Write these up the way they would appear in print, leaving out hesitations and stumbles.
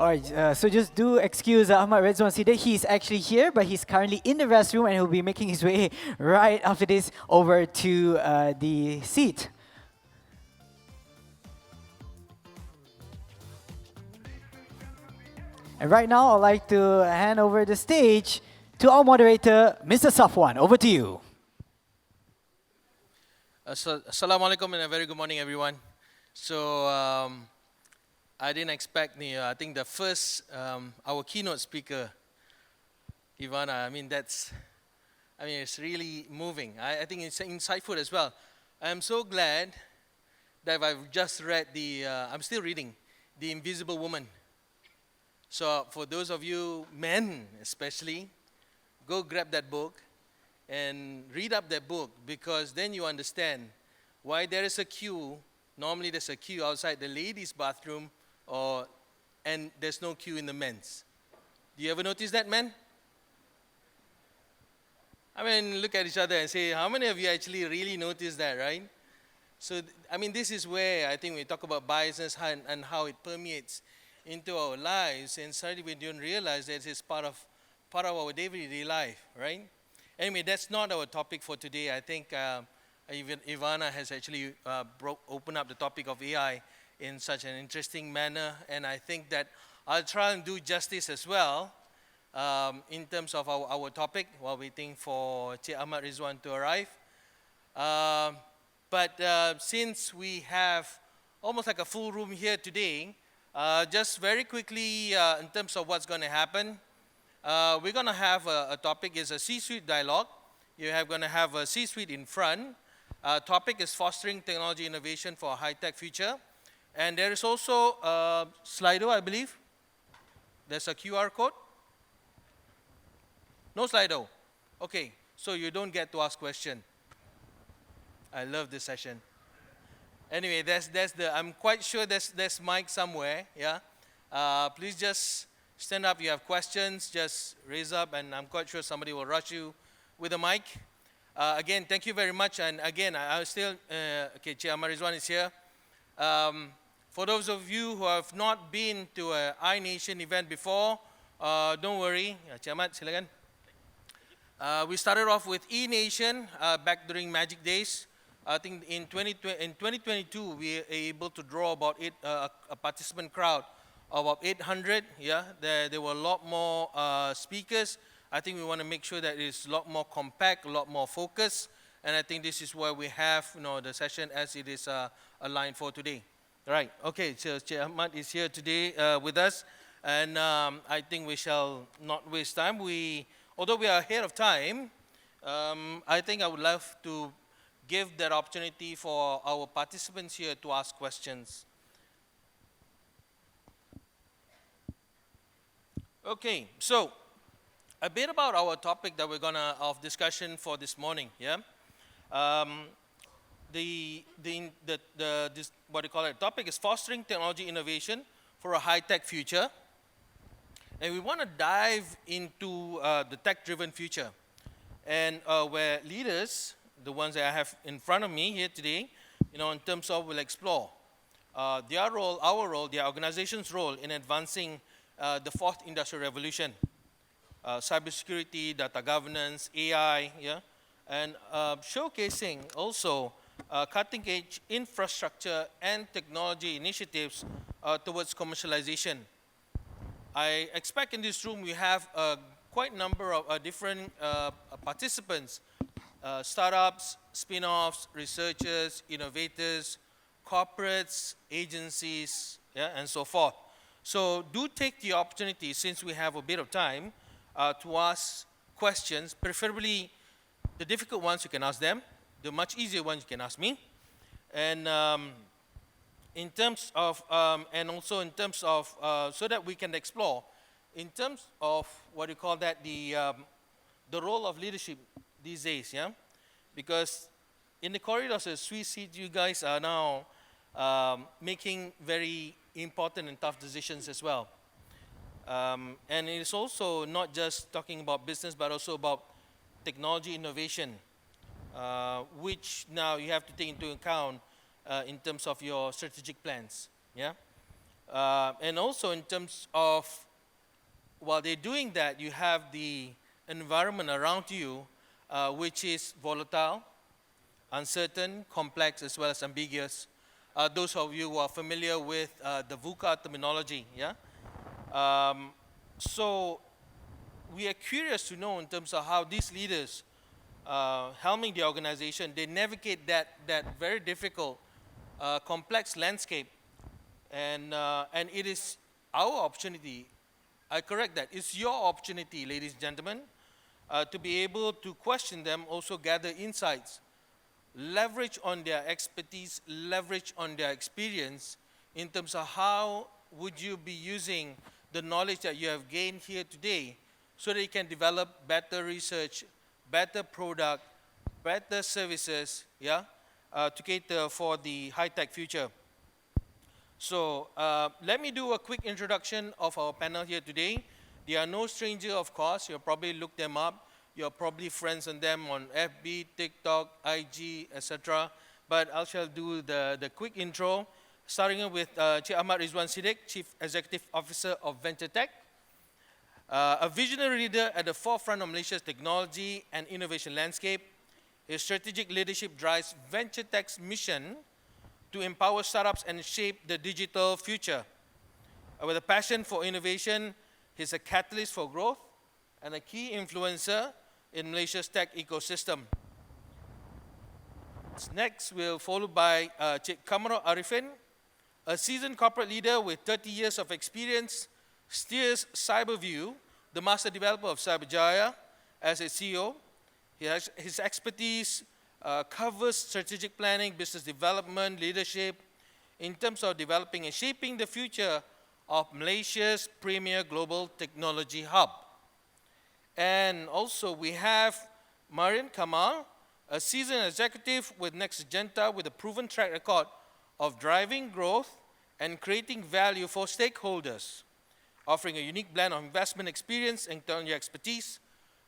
All right, so just do excuse Ahmad Redzwan Siddiq. He's actually here, but he's currently in the restroom and he'll be making his way right after this over to the seat. And right now, I'd like to hand over the stage to our moderator, Mr. Safwan. Over to you. Assalamu alaikum and a very good morning, everyone. So I didn't expect I think the first, our keynote speaker, Ivana, it's really moving. I think it's insightful as well. I'm so glad that I've just read I'm still reading The Invisible Woman. So for those of you men especially, go grab that book and read up that book, because then you understand why there is a queue. Normally there's a queue outside the ladies' bathroom, and there's no queue in the men's. Do you ever notice that, men? Look at each other and say, how many of you actually really notice that, right? So, this is where I think we talk about biases and how it permeates into our lives, and suddenly we don't realize that it's part of our day-to-day life, right? Anyway, that's not our topic for today. I think even Ivana has actually opened up the topic of AI in such an interesting manner, and I think that I'll try and do justice as well in terms of our topic while waiting for Cik Ahmad Rizwan to arrive. But since we have almost like a full room here today, just very quickly in terms of what's going to happen, we're going to have a topic is a C-suite dialogue. You're going to have a C-suite in front. Topic is fostering technology innovation for a high-tech future. And there is also Slido, I believe. There's a QR code. No Slido. Okay, so you don't get to ask question. I love this session. Anyway, I'm quite sure there's mic somewhere, yeah? Please just stand up. You have questions, just raise up, and I'm quite sure somebody will rush you with a mic. Again, thank you very much. And again, I still, Cik Ahmad Rizwan is here. For those of you who have not been to an iNation event before, don't worry. Cik Ahmad, silakan. We started off with eNation back during Magic Days. I think in 2022, we were able to draw about a participant crowd of about 800. Yeah, there were a lot more speakers. I think we want to make sure that it's a lot more compact, a lot more focused, and I think this is why we have the session as it is aligned for today. Right, okay, so Cik Ahmad is here today with us, and I think we shall not waste time. Although we are ahead of time, I think I would love to give that opportunity for our participants here to ask questions. Okay, so a bit about our topic that we're gonna of discussion for this morning. Yeah, what do you call it? Topic is fostering technology innovation for a high-tech future, and we want to dive into the tech-driven future, and where leaders, the ones that I have in front of me here today, in terms of will explore their role, our role, their organization's role in advancing the fourth industrial revolution. Cybersecurity, data governance, AI, yeah, and showcasing also cutting-edge infrastructure and technology initiatives towards commercialization. I expect in this room we have quite a number of different participants, startups, spin-offs, researchers, innovators, corporates, agencies, yeah, and so forth. So do take the opportunity, since we have a bit of time, to ask questions, preferably the difficult ones you can ask them, the much easier ones you can ask me. And in terms of, and also in terms of, so that we can explore, in terms of what you call that, the role of leadership these days, yeah? Because in the corridors of Swiss Seat, you guys are now making very important and tough decisions as well. And it's also not just talking about business, but also about technology innovation, which now you have to take into account in terms of your strategic plans. Yeah. And also in terms of, while they're doing that, you have the environment around you, which is volatile, uncertain, complex, as well as ambiguous. Those of you who are familiar with the VUCA terminology, yeah? So we are curious to know in terms of how these leaders helming the organization, they navigate that very difficult, complex landscape. And it is our opportunity, I correct that, it's your opportunity, ladies and gentlemen, to be able to question them, also gather insights, leverage on their expertise, leverage on their experience in terms of how would you be using the knowledge that you have gained here today so that you can develop better research, better product, better services, yeah, to cater for the high-tech future. So let me do a quick introduction of our panel here today. They are no stranger, of course. You'll probably look them up. You're probably friends on them on FB, TikTok, IG, etc. But I shall do the quick intro, starting with Cik Ahmad Rizwan Siddiq, Chief Executive Officer of Venture Tech, a visionary leader at the forefront of Malaysia's technology and innovation landscape. His strategic leadership drives Venture Tech's mission to empower startups and shape the digital future. With a passion for innovation, he's a catalyst for growth and a key influencer in Malaysia's tech ecosystem. Next, we'll follow by Cik Kamarul Arifin, a seasoned corporate leader with 30 years of experience, steers Cyberview, the master developer of Cyberjaya, as its CEO. His expertise covers strategic planning, business development, leadership, in terms of developing and shaping the future of Malaysia's premier global technology hub. And also we have Marian Kamal, a seasoned executive with Nextgenta with a proven track record of driving growth and creating value for stakeholders, offering a unique blend of investment experience and technology expertise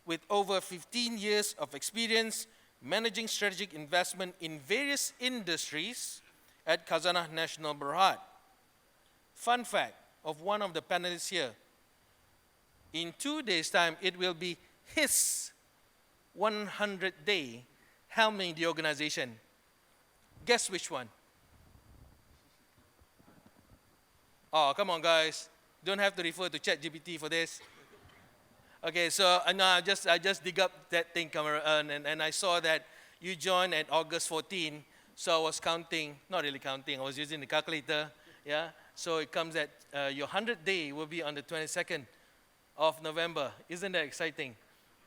with over 15 years of experience managing strategic investment in various industries at Khazanah Nasional Berhad. Fun fact of one of the panelists here, in 2 days' time, it will be his 100th day helming the organization. Guess which one? Oh, come on, guys. Don't have to refer to ChatGPT for this. Okay, so no, I just dig up that thing, Cameron, and I saw that you joined at August 14, so I was counting, not really counting, I was using the calculator, yeah? So it comes that your 100th day will be on the 22nd of November. Isn't that exciting?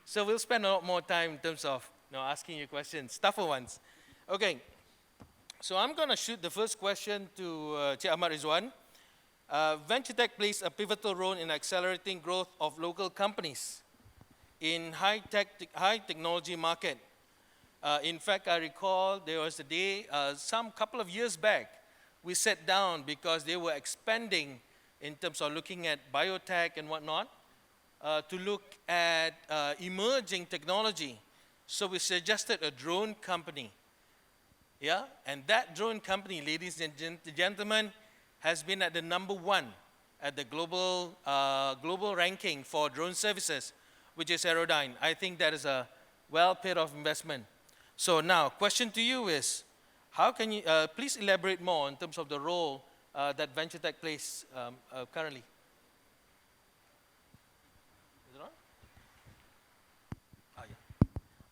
So we'll spend a lot more time in terms of asking you questions, tougher ones. Okay, so I'm going to shoot the first question to Cik Ahmad Rizwan. Venture Tech plays a pivotal role in accelerating growth of local companies in high technology market. In fact, I recall there was a day, couple of years back, we sat down because they were expanding in terms of looking at biotech and whatnot, to look at emerging technology. So we suggested a drone company. Yeah, and that drone company, ladies and gentlemen, has been at the #1 at the global ranking for drone services, which is Aerodyne. I think that is a well paid off investment. So now, question to you is, how can you please elaborate more in terms of the role that Venture Tech plays currently? Is it on? Ah, yeah.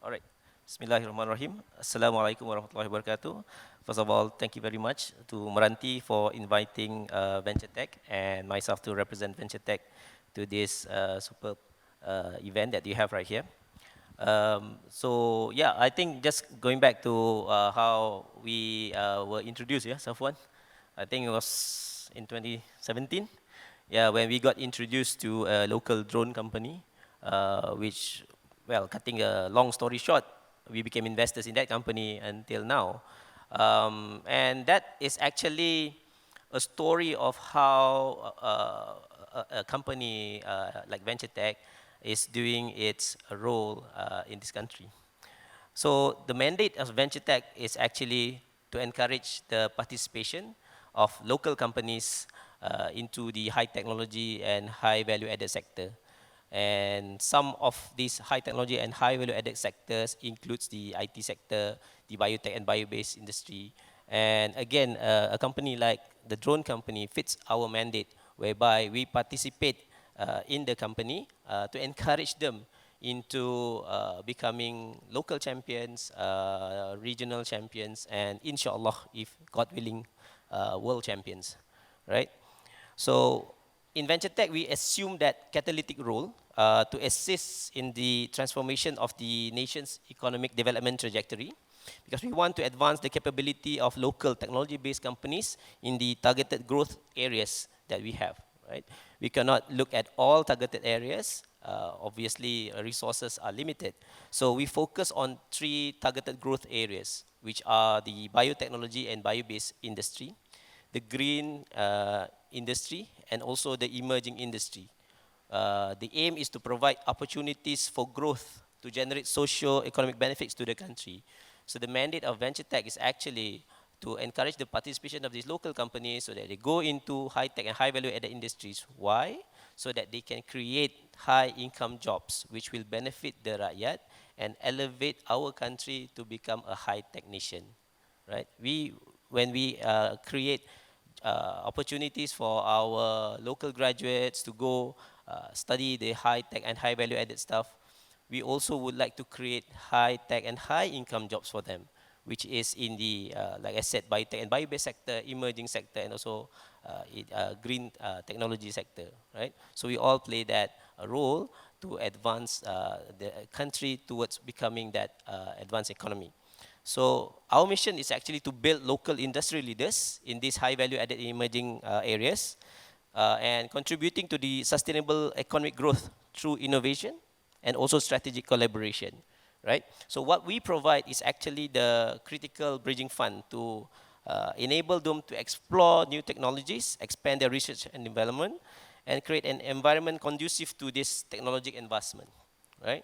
All right. Bismillahirrahmanirrahim. Assalamualaikum warahmatullahi wabarakatuh. First of all, thank you very much to Meranti for inviting Venture Tech and myself to represent Venture Tech to this superb event that you have right here. So yeah, I think just going back to how we were introduced, yeah, Safwan. I think it was in 2017. Yeah, when we got introduced to a local drone company, which, well, cutting a long story short, we became investors in that company until now. And that is actually a story of how a company like Venture Tech is doing its role in this country. So the mandate of Venture Tech is actually to encourage the participation of local companies into the high technology and high value added sector. And some of these high technology and high value added sectors includes the IT sector, the biotech and bio-based industry. And again, a company like the drone company fits our mandate, whereby we participate in the company to encourage them into becoming local champions, regional champions, and inshallah, if God willing, world champions, right? So in venture tech, we assume that catalytic role to assist in the transformation of the nation's economic development trajectory, because we want to advance the capability of local technology-based companies in the targeted growth areas that we have, right? We cannot look at all targeted areas. Obviously, resources are limited. So we focus on 3 targeted growth areas, which are the biotechnology and bio-based industry, the green industry, and also the emerging industry. The aim is to provide opportunities for growth to generate socio-economic benefits to the country. So the mandate of venture tech is actually to encourage the participation of these local companies so that they go into high-tech and high-value added industries. Why? So that they can create high-income jobs, which will benefit the rakyat and elevate our country to become a high-tech nation, right? When we create opportunities for our local graduates to go study the high-tech and high-value added stuff, we also would like to create high-tech and high-income jobs for them, which is in the, like I said, biotech and bio-based sector, emerging sector, and also green technology sector, right? So we all play that role to advance the country towards becoming that advanced economy. So our mission is actually to build local industry leaders in these high value added emerging areas and contributing to the sustainable economic growth through innovation and also strategic collaboration, right? So what we provide is actually the critical bridging fund to enable them to explore new technologies, expand their research and development, and create an environment conducive to this technological investment, right?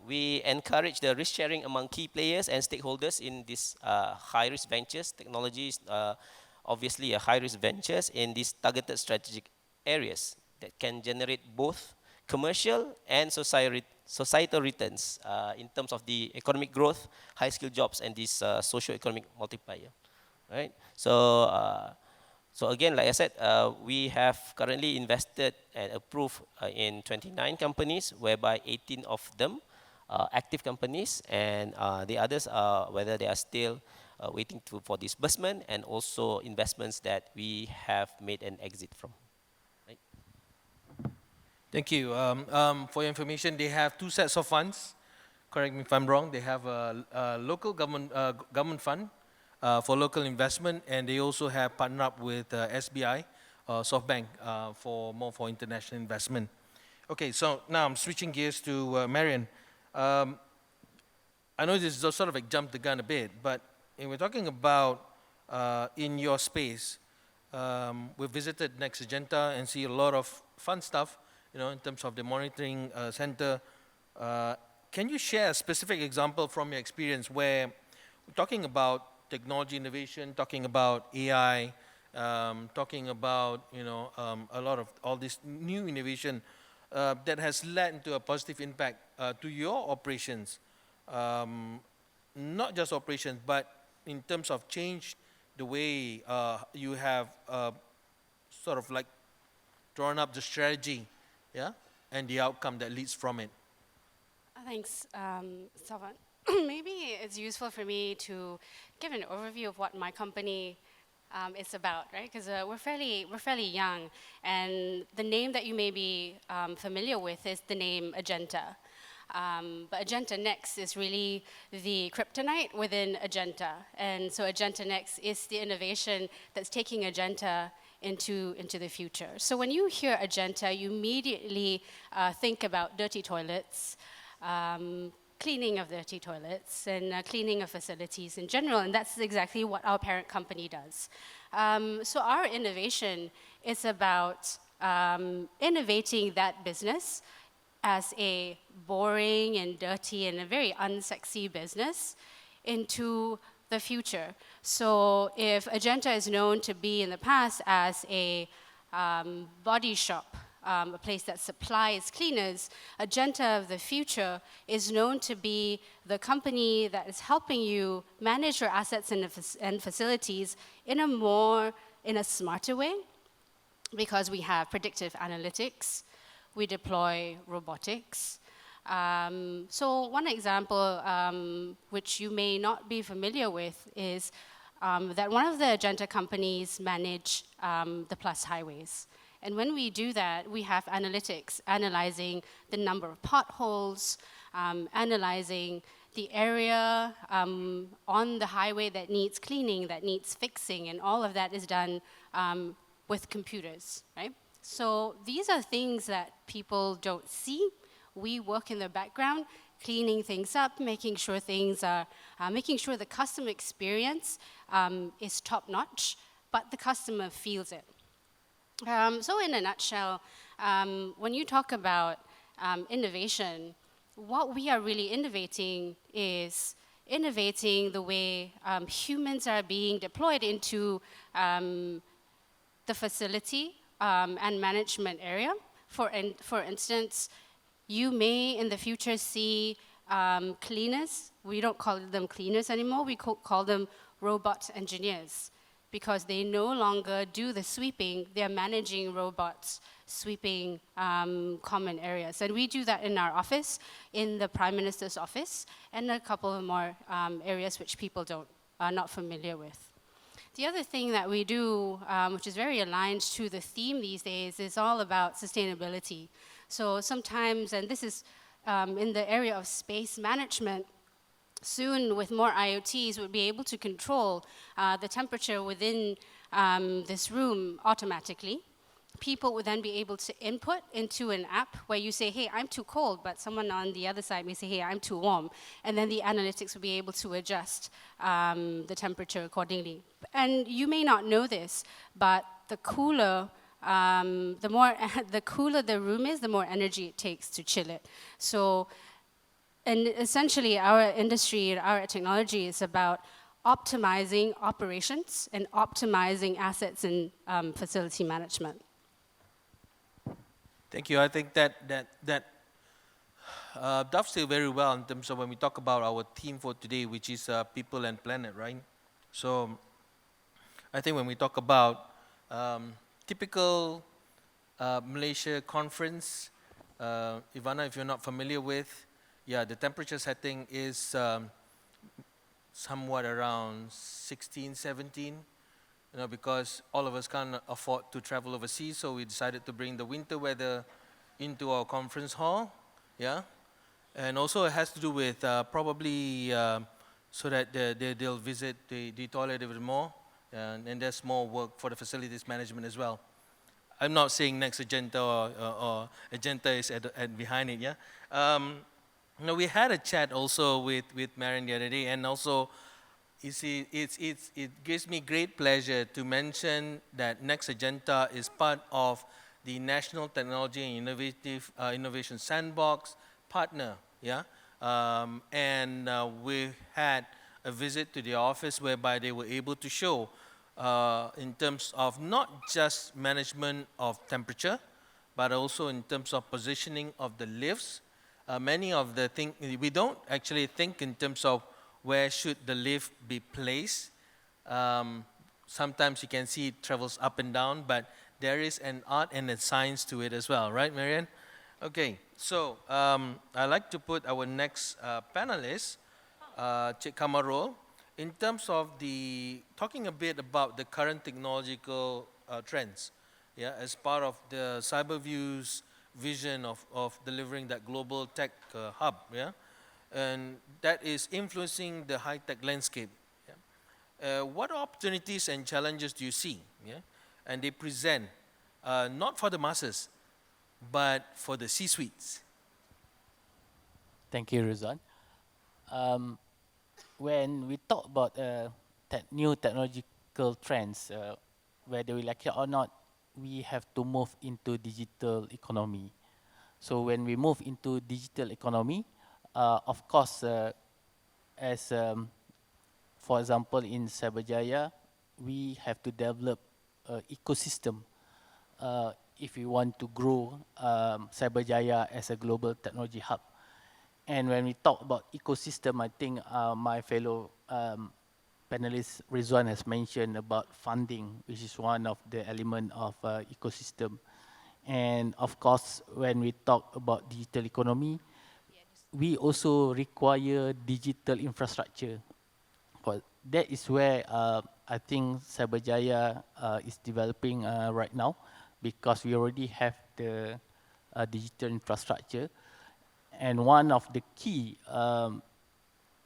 We encourage the risk sharing among key players and stakeholders in these high-risk ventures, technologies, obviously high-risk ventures in these targeted strategic areas that can generate both commercial and societal returns in terms of the economic growth, high-skilled jobs, and this socio-economic multiplier, right? So again, like I said, we have currently invested and approved in 29 companies, whereby 18 of them are active companies, and the others are whether they are still waiting for disbursement, and also investments that we have made an exit from. Right? Thank you. For your information, they have 2 sets of funds. Correct me if I'm wrong. They have a local government fund for local investment, and they also have partnered up with SBI, SoftBank, for international investment. Okay, so now I'm switching gears to Marion. I know this is sort of like jump the gun a bit, but if we're talking about in your space, we visited Nexagenta and see a lot of fun stuff, you know, in terms of the monitoring center. Can you share a specific example from your experience where we're talking about technology innovation, talking about AI, talking about, you know, a lot of all this new innovation that has led to a positive impact to your operations, not just operations, but in terms of change the way you have sort of like drawn up the strategy, yeah, and the outcome that leads from it. Thanks, Savan. Maybe it's useful for me to give an overview of what my company is about, right? Because we're fairly young, and the name that you may be familiar with is the name Agenta. But Agenta Next is really the kryptonite within Agenta, and so Agenta Next is the innovation that's taking Agenta into the future. So when you hear Agenta, you immediately think about dirty toilets, cleaning of dirty toilets, and cleaning of facilities in general, and that's exactly what our parent company does. So our innovation is about innovating that business as a boring and dirty and a very unsexy business into the future. So if Agenta is known to be in the past as a body shop, a place that supplies cleaners, Agenta of the future is known to be the company that is helping you manage your assets and facilities in a smarter way, because we have predictive analytics, we deploy robotics. So one example, which you may not be familiar with, is that one of the Agenta companies manage the Plus highways. And when we do that, we have analytics analyzing the number of potholes, analyzing the area on the highway that needs cleaning, that needs fixing, and all of that is done with computers, right? So these are things that people don't see. We work in the background, cleaning things up, making sure things are, making sure the customer experience is top-notch, but the customer feels it. So in a nutshell, when you talk about innovation, what we are really innovating is innovating the way humans are being deployed into the facility and management area. For instance, you may in the future see cleaners. We don't call them cleaners anymore. We call them robot engineers, because they no longer do the sweeping. They're managing robots sweeping common areas. And we do that in our office, in the Prime Minister's office, and a couple of more areas which people are not familiar with. The other thing that we do, which is very aligned to the theme these days, is all about sustainability. So sometimes, and this is in the area of space management, soon with more IoTs, we'll be able to control the temperature within this room automatically. People would then be able to input into an app where you say, hey, I'm too cold, but someone on the other side may say, hey, I'm too warm. And then the analytics will be able to adjust the temperature accordingly. And you may not know this, but the cooler the cooler the room is, the more energy it takes to chill it. So, and essentially our industry, our technology is about optimizing operations and optimizing assets and facility management. Thank you. I think that dovetails very well in terms of when we talk about our theme for today, which is people and planet, right? So I think when we talk about typical Malaysia conference, Ivana, if you're not familiar with, yeah, the temperature setting is somewhat around 16, 17, because all of us can't afford to travel overseas, so we decided to bring the winter weather into our conference hall, yeah? And also it has to do with probably so that they'll visit the toilet a bit more, and there's more work for the facilities management as well. I'm not saying next Agenta or Agenta is behind it, yeah? We had a chat also with Marian the other day, and also you see, it gives me great pleasure to mention that Next Agenta is part of the National Technology and Innovation Sandbox partner, yeah? And we had a visit to the office whereby they were able to show in terms of not just management of temperature, but also in terms of positioning of the lifts. Many of the things, we don't actually think in terms of where should the lift be placed. Sometimes you can see it travels up and down, but there is an art and a science to it as well, right, Marian? Okay, so I'd like to put our next panelist, Cik Kamarul, in terms of talking a bit about the current technological trends, yeah, as part of the CyberView's vision of delivering that global tech hub, yeah, and that is influencing the high-tech landscape. Yeah? What opportunities and challenges do you see? Yeah, and they present not for the masses, but for the C-suites. Thank you, Ruzan. When we talk about new technological trends, whether we like it or not, we have to move into digital economy. So when we move into digital economy, of course, as For example, in Cyberjaya, we have to develop an ecosystem if we want to grow Cyberjaya as a global technology hub. And when we talk about ecosystem, I think my fellow panelist Rizwan has mentioned about funding, which is one of the element of ecosystem. And of course, when we talk about digital economy, we also require digital infrastructure. But that is where I think Cyberjaya is developing right now, because we already have the digital infrastructure. And one of the key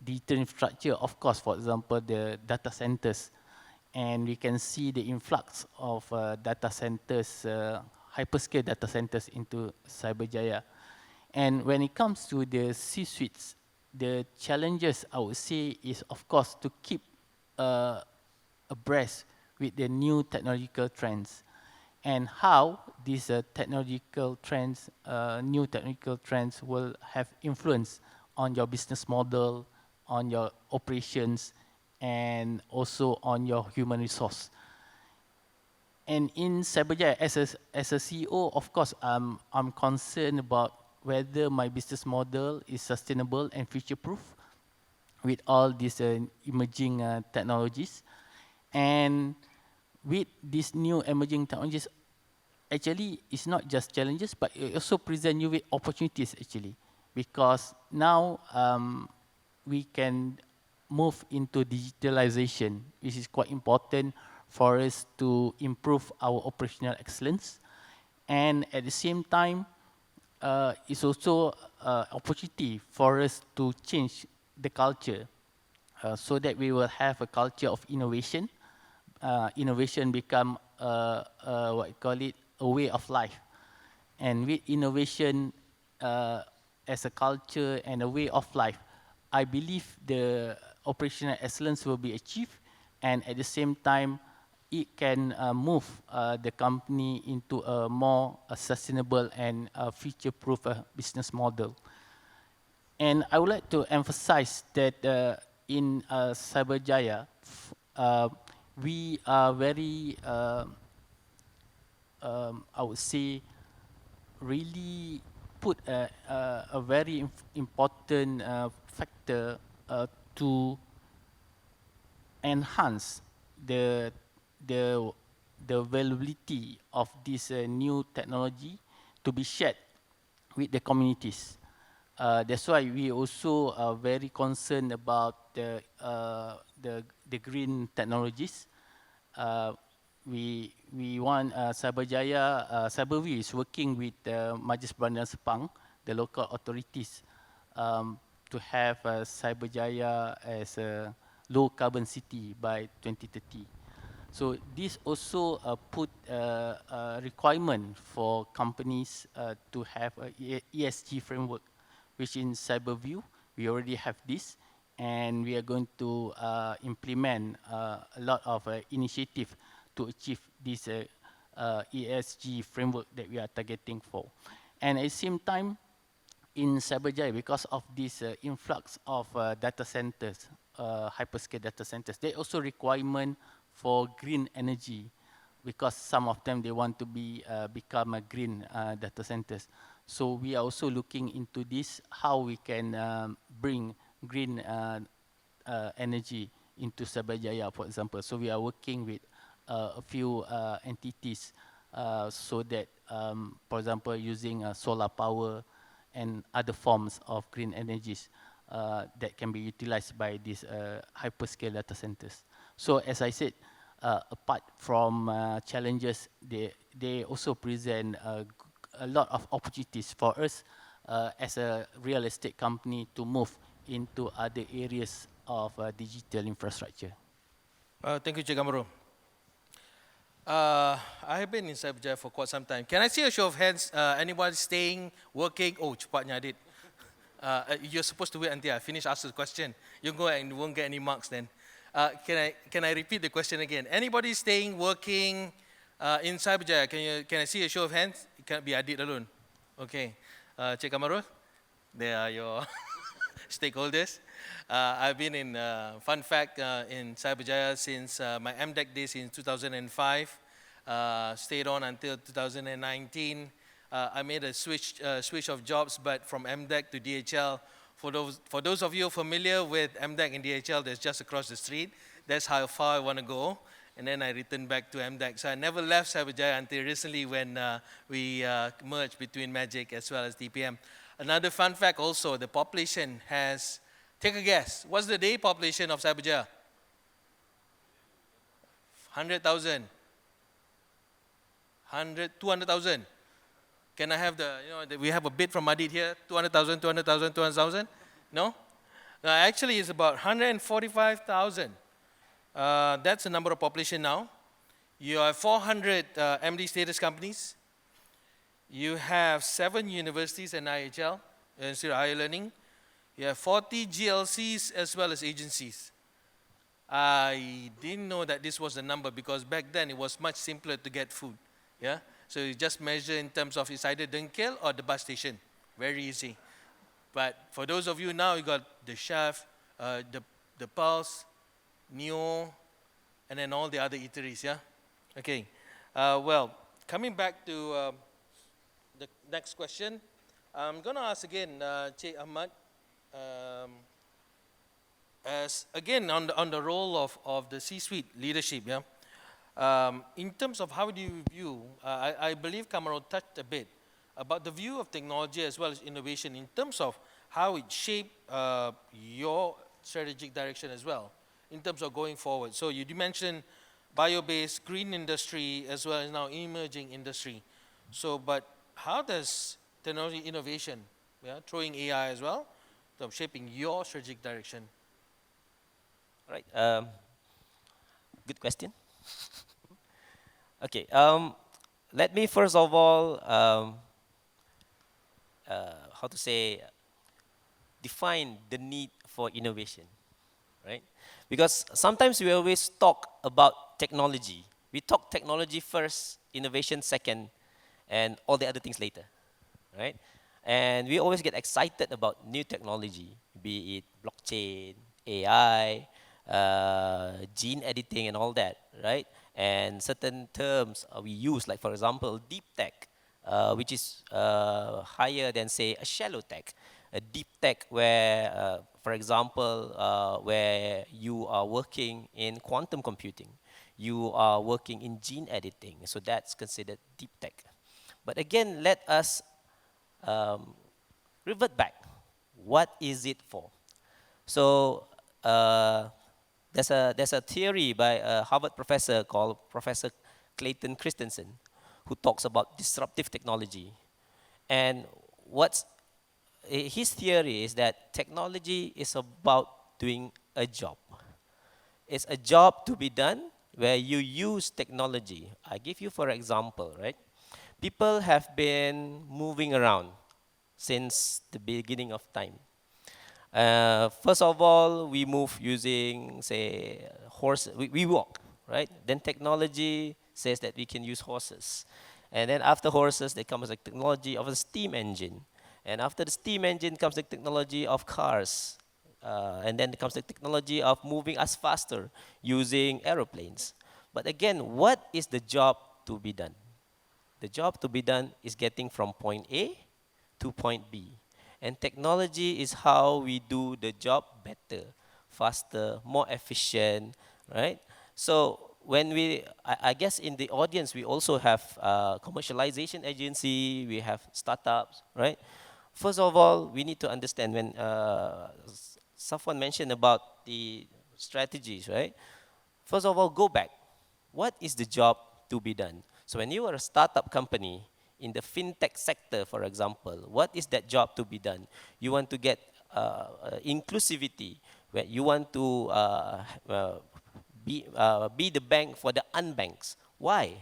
digital infrastructure, of course, for example, the data centers. And we can see the influx of data centers, hyperscale data centers into Cyberjaya. And when it comes to the C-suites, the challenges I would say is, of course, to keep abreast with the new technological trends and how these technological trends, new technological trends will have influence on your business model, on your operations, and also on your human resource. And in Cyberjaya, as a CEO, of course, I'm concerned about whether my business model is sustainable and future-proof with all these emerging technologies. And with these new emerging technologies, actually, it's not just challenges, but it also presents you with opportunities, actually. Because now we can move into digitalization, which is quite important for us to improve our operational excellence. And at the same time, it's also an opportunity for us to change the culture so that we will have a culture of innovation. Innovation become what you call it, a way of life. And with innovation as a culture and a way of life, I believe the operational excellence will be achieved, and at the same time, it can move the company into a more sustainable and future-proof business model. And I would like to emphasize that in Cyberjaya, we are very, I would say, really put a very important factor to enhance the availability of this new technology to be shared with the communities. That's why we also are very concerned about the green technologies. We want Cyberjaya, Cyberview is working with Majlis Berandalan Sepang, the local authorities, to have Cyberjaya as a low carbon city by 2030. So this also put a requirement for companies to have a ESG framework, which in Cyberview, we already have this, and we are going to implement a lot of initiative to achieve this ESG framework that we are targeting for. And at the same time, in Cyberjaya, because of this influx of data centers, hyperscale data centers, there also requirement for green energy, because some of them, they want to become a green data centers. So we are also looking into this, how we can bring green energy into Cyberjaya, for example. So we are working with a few entities so that, for example, using solar power and other forms of green energies that can be utilized by these hyperscale data centers. So as I said, apart from challenges, they also present a lot of opportunities for us as a real estate company to move into other areas of digital infrastructure. Thank you, Cik Amaro. I have been in Cyberjaya for quite some time. Can I see a show of hands? Anyone staying, working? Oh, cepatnya Adit. You're supposed to wait until I finish asking the question. You go and won't get any marks then. Can I repeat the question again? Anybody staying, working in Cyberjaya? Can I see a show of hands? It can't be Adit alone. Okay. Cik Kamarul, there are your stakeholders. I've been in, fun fact, in Cyberjaya since my MDEC days in 2005. Stayed on until 2019. I made a switch of jobs, but from MDEC to DHL. For those of you familiar with MDEC and DHL, that's just across the street. That's how far I want to go. And then I returned back to MDEC. So I never left Cyberjaya until recently when we merged between Magic as well as DPM. Another fun fact also, the population has, take a guess, what's the day population of Cyberjaya? 100,000. 200,000. Can I have we have a bid from Madid here, 200,000, 200,000, 200,000? No? Actually, it's about 145,000. That's the number of population now. You have 400 MD status companies. You have 7 universities and IHL, Institute of Higher Learning. You have 40 GLCs as well as agencies. I didn't know that this was the number because back then it was much simpler to get food. Yeah, so you just measure in terms of it's either Dunkel or the bus station. Very easy. But for those of you now, you got the Chef, the Pulse, Neo, and then all the other eateries. Yeah. Okay. Well, coming back to the next question, I'm going to ask again, Che Ahmad, as again on the role of the C-suite leadership. Yeah. In terms of how do you view, I believe Kamarul touched a bit about the view of technology as well as innovation in terms of how it shaped your strategic direction as well, in terms of going forward. So you mentioned bio-based, green industry, as well as now emerging industry. So, but how does technology innovation, throwing AI as well, shaping your strategic direction? All right. Good question. Okay, let me first of all, define the need for innovation, right? Because sometimes we always talk about technology. We talk technology first, innovation second, and all the other things later, right? And we always get excited about new technology, be it blockchain, AI, gene editing and all that, right? And certain terms we use, like for example, deep tech, which is higher than say a shallow tech. A deep tech where, for example, where you are working in quantum computing, you are working in gene editing, so that's considered deep tech. But again, let us revert back. What is it for? So there's a theory by a Harvard professor called Professor Clayton Christensen, who talks about disruptive technology. And his theory is that technology is about doing a job. It's a job to be done where you use technology. I give you for example, right? People have been moving around since the beginning of time. First of all, we move using, say, horse. We walk, right? Then technology says that we can use horses. And then after horses, there comes the technology of a steam engine. And after the steam engine comes the technology of cars. And then comes the technology of moving us faster using aeroplanes. But again, what is the job to be done? The job to be done is getting from point A to point B. And technology is how we do the job better, faster, more efficient, right? So when I guess in the audience, we also have commercialization agency, we have startups, right? First of all, we need to understand when Safwan mentioned about the strategies, right? First of all, go back. What is the job to be done? So when you are a startup company, in the fintech sector, for example, what is that job to be done? You want to get inclusivity, where you want to be the bank for the unbanks. Why?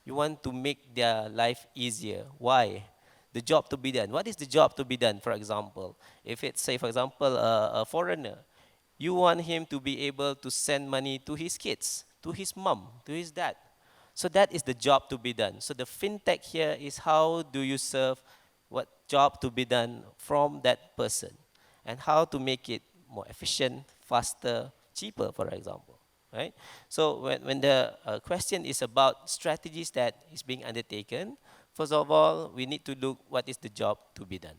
You want to make their life easier. Why? The job to be done. What is the job to be done, for example? If it's, say, for example, a foreigner, you want him to be able to send money to his kids, to his mom, to his dad. So that is the job to be done. So the fintech here is how do you serve what job to be done from that person. and how to make it more efficient, faster, cheaper, for example, right? So when the question is about strategies that is being undertaken, first of all, we need to look what is the job to be done.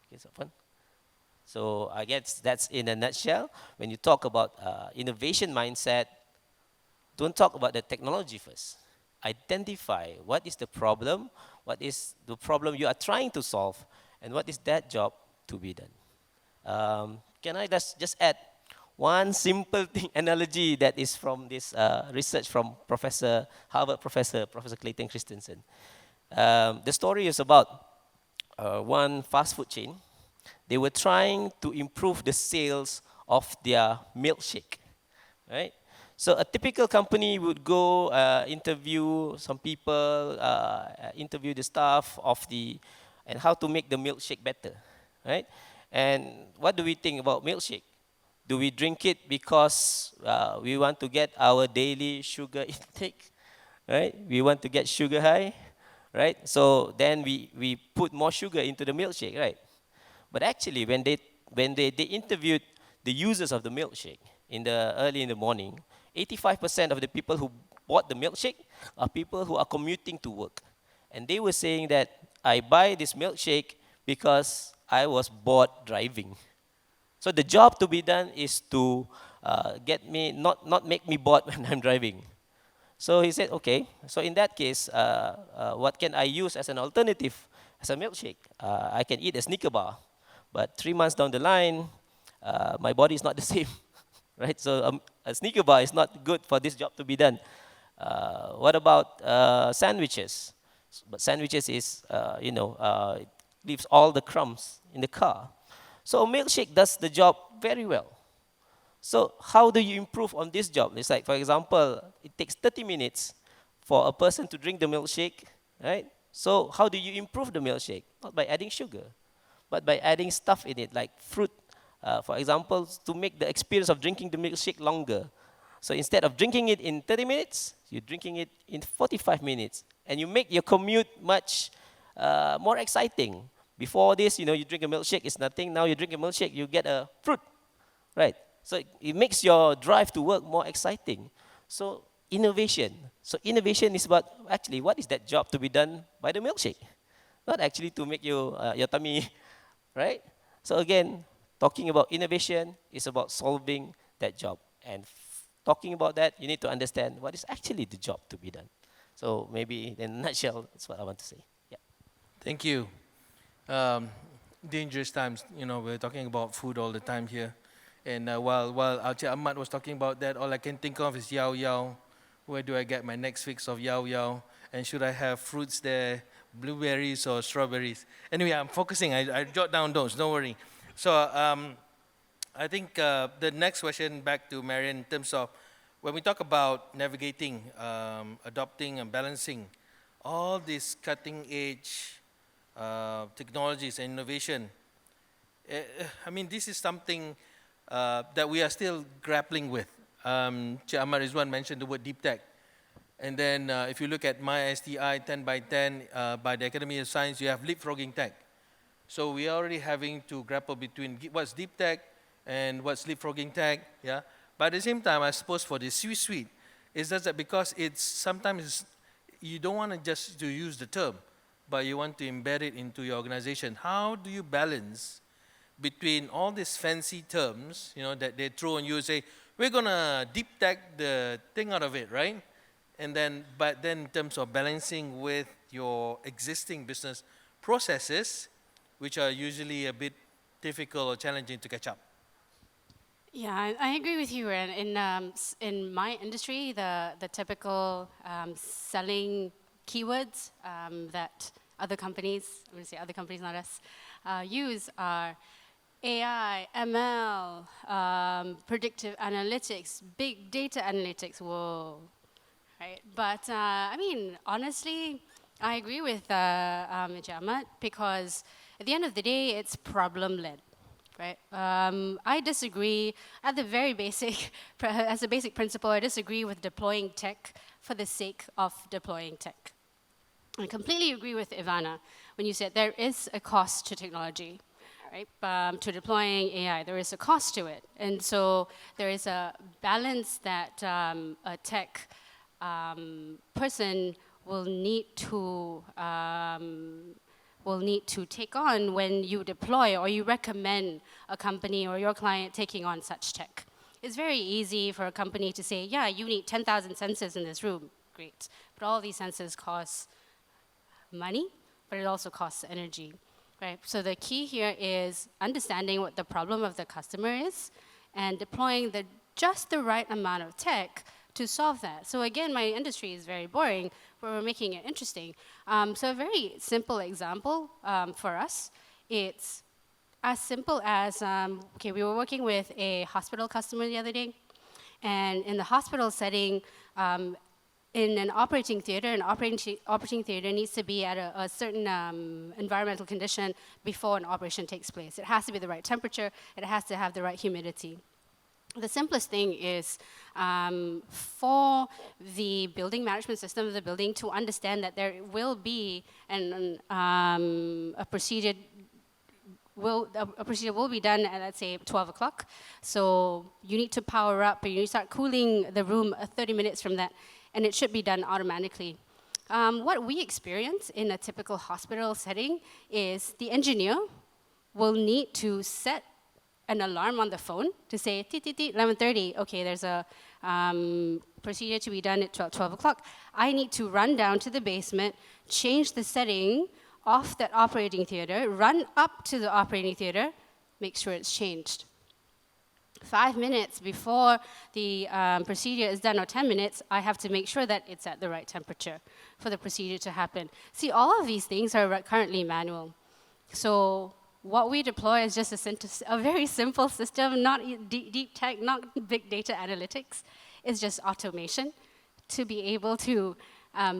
Okay, Safwan? So I guess that's in a nutshell. When you talk about innovation mindset, don't talk about the technology first. Identify what is the problem you are trying to solve, and what is that job to be done. Can I just add one simple thing, analogy that is from this research from Harvard Professor Clayton Christensen. The story is about one fast food chain. They were trying to improve the sales of their milkshake, right? So a typical company would go interview some people, interview the staff and how to make the milkshake better, right? And what do we think about milkshake? Do we drink it because we want to get our daily sugar intake, right? We want to get sugar high, right? So then we put more sugar into the milkshake, right? But actually, when they interviewed the users of the milkshake early in the morning, 85% of the people who bought the milkshake are people who are commuting to work. And they were saying that I buy this milkshake because I was bored driving. So the job to be done is to not make me bored when I'm driving. So he said, okay, so in that case, what can I use as an alternative as a milkshake? I can eat a Snicker bar. But 3 months down the line, my body is not the same, right? So a Snicker bar is not good for this job to be done. What about sandwiches? But sandwiches is, it leaves all the crumbs in the car. So a milkshake does the job very well. So how do you improve on this job? It's like, for example, it takes 30 minutes for a person to drink the milkshake, right? So how do you improve the milkshake? Not by adding sugar, but by adding stuff in it, like fruit, for example, to make the experience of drinking the milkshake longer. So instead of drinking it in 30 minutes, you're drinking it in 45 minutes. And you make your commute much more exciting. Before this, you drink a milkshake, it's nothing. Now you drink a milkshake, you get a fruit, right? So it makes your drive to work more exciting. So innovation. So innovation is about, actually, what is that job to be done by the milkshake? Not actually to make you your tummy, right? So again, talking about innovation is about solving that job. And talking about that, you need to understand what is actually the job to be done. So maybe in a nutshell, that's what I want to say. Yeah. Thank you. Dangerous times, we're talking about food all the time here. And while Aceh Ahmad was talking about that, all I can think of is Yao Yao. Where do I get my next fix of Yao Yao? And should I have fruits there, blueberries or strawberries? Anyway, I'm focusing. I jot down those, don't worry. So I think the next question back to Marian in terms of when we talk about navigating, adopting and balancing all these cutting edge technologies and innovation. I mean, this is something that we are still grappling with. Cik Ahmad Rizwan mentioned the word deep tech. And then if you look at my STI 10 by 10 by the Academy of Science, you have leapfrogging tech. So we are already having to grapple between what's deep tech and what's leapfrogging tech. Yeah. But at the same time, I suppose for the C-suite, it's just that because it's sometimes you don't want to just to use the term, but you want to embed it into your organization. How do you balance between all these fancy terms, that they throw on you and say, we're gonna deep tech the thing out of it, right? But then in terms of balancing with your existing business processes, which are usually a bit difficult or challenging to catch up. Yeah, I agree with you, Ren. In my industry, the typical selling keywords that other companies, I'm going to say other companies, not us, use are AI, ML, predictive analytics, big data analytics, whoa, right? But I mean, honestly, I agree with Ahmad because at the end of the day, it's problem-led. Right? I disagree at the very basic, as a basic principle, I disagree with deploying tech for the sake of deploying tech. I completely agree with Ivana when you said there is a cost to technology. right? To deploying AI, there is a cost to it. And so there is a balance that a tech person will need to take on when you deploy or you recommend a company or your client taking on such tech. It's very easy for a company to say, yeah, you need 10,000 sensors in this room. Great. But all these sensors cost money, but it also costs energy, right? So the key here is understanding what the problem of the customer is and deploying just the right amount of tech to solve that. So again, my industry is very boring, but we're making it interesting. So a very simple example for us, it's as simple as, okay, we were working with a hospital customer the other day, and in the hospital setting, in an operating theater, an operating theater needs to be at a certain environmental condition before an operation takes place. It has to be the right temperature, it has to have the right humidity. The simplest thing is for the building management system of the building to understand that there will be a procedure will be done at, let's say, 12 o'clock. So you need to power up, you need to start cooling the room 30 minutes from that, and it should be done automatically. What we experience in a typical hospital setting is the engineer will need to set an alarm on the phone to say, 11:30, okay, there's a procedure to be done at 12 o'clock. I need to run down to the basement, change the setting of that operating theater, run up to the operating theater, make sure it's changed. 5 minutes before the procedure is done, or 10 minutes, I have to make sure that it's at the right temperature for the procedure to happen. See, all of these things are currently manual. So what we deploy is just a very simple system, not deep tech, not big data analytics. It's just automation to be able to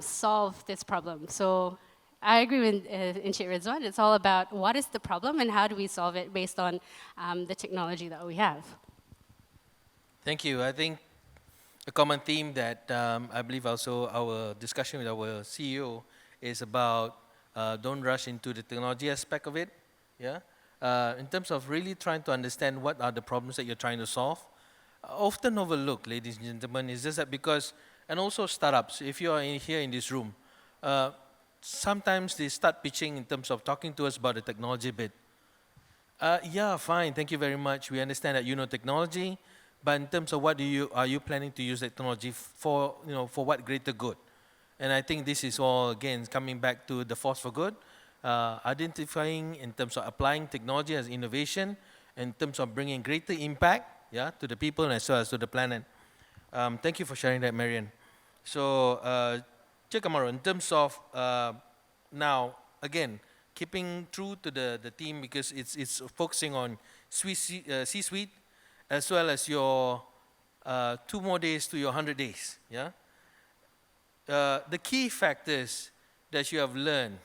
solve this problem. So I agree with Encik Rizwan. It's all about what is the problem and how do we solve it based on the technology that we have. Thank you. I think a common theme that I believe also our discussion with our CEO is about don't rush into the technology aspect of it. Yeah. In terms of really trying to understand what are the problems that you're trying to solve, often overlooked, ladies and gentlemen, is just that because, and also startups, if you are here in this room, sometimes they start pitching in terms of talking to us about the technology bit. Yeah, fine, thank you very much. We understand that you know technology, but in terms of what are you planning to use technology for, for what greater good? And I think this is all, again, coming back to the force for good. Identifying in terms of applying technology as innovation, in terms of bringing greater impact, to the people as well as to the planet. Thank you for sharing that, Marian. So, Cik Amaro, in terms of now, again, keeping true to the theme because it's focusing on C-suite as well as your 2 more days to your 100 days, the key factors that you have learned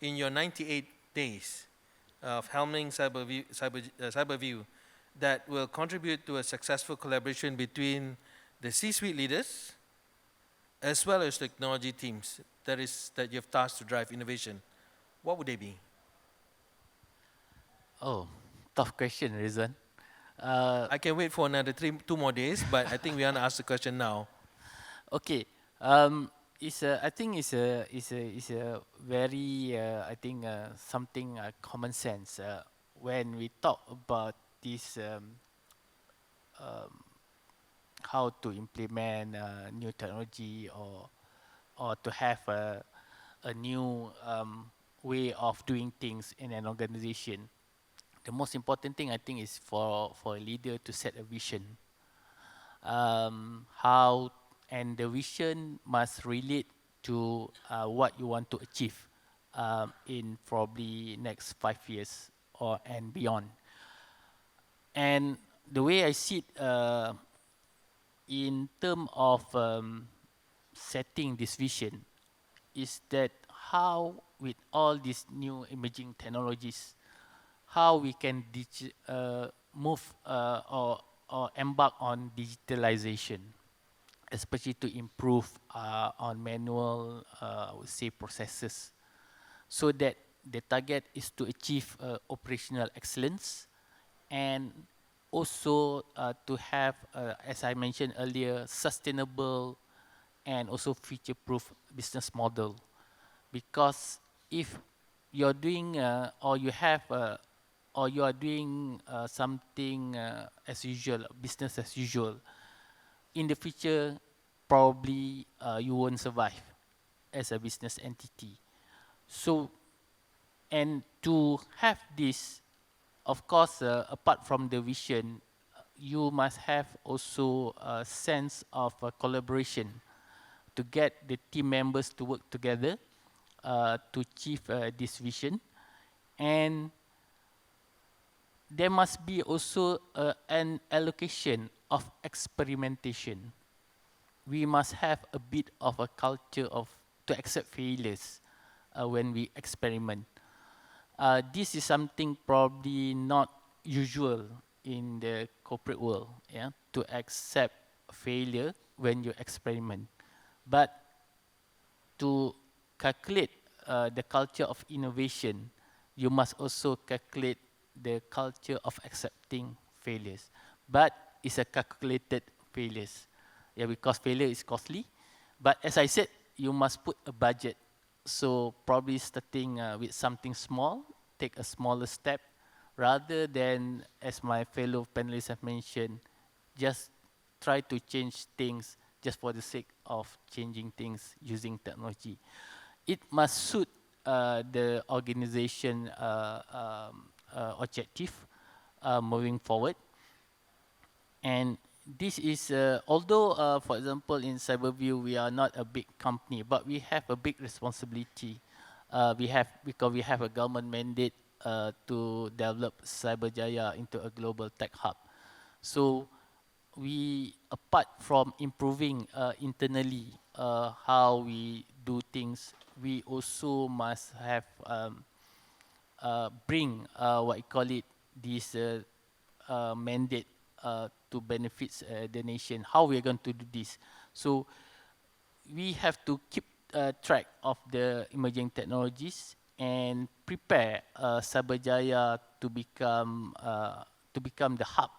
in your 98 days of helming Cyberview that will contribute to a successful collaboration between the C-suite leaders as well as technology teams that you've tasked to drive innovation, what would they be? Oh, Tough question, Rizwan. I can wait for another 2 more days, but I think we want to ask the question now. Okay. I think it's a very something common sense when we talk about this how to implement new technology or to have a new way of doing things in an organization. The most important thing I think is for a leader to set a vision. And the vision must relate to what you want to achieve in probably next 5 years and beyond. And the way I see it in terms of setting this vision is that how with all these new emerging technologies, how we can move or embark on digitalization, especially to improve on manual, I would say, processes, so that the target is to achieve operational excellence and also to have, as I mentioned earlier, sustainable and also future-proof business model. Because if you're doing or you have or you are doing something as usual, business as usual, in the future, probably you won't survive as a business entity. So, and to have this, of course, apart from the vision, you must have also a sense of collaboration to get the team members to work together to achieve this vision. And there must be also an allocation of experimentation. We must have a bit of a culture of to accept failures when we experiment. This is something probably not usual in the corporate world, yeah, to accept failure when you experiment. But to calculate the culture of innovation, you must also calculate the culture of accepting failures. But it's a calculated failures, yeah, because failure is costly. But as I said, you must put a budget. So probably starting with something small, take a smaller step, rather than, as my fellow panelists have mentioned, just try to change things just for the sake of changing things using technology. It must suit the organization objective moving forward. And this is, although, for example, in Cyberview, we are not a big company, but we have a big responsibility. Because we have a government mandate to develop Cyberjaya into a global tech hub. So we, apart from improving internally how we do things, we also must have bring what you call it, this mandate to benefit the nation. How we are going to do this? So we have to keep track of the emerging technologies and prepare Cyberjaya to become the hub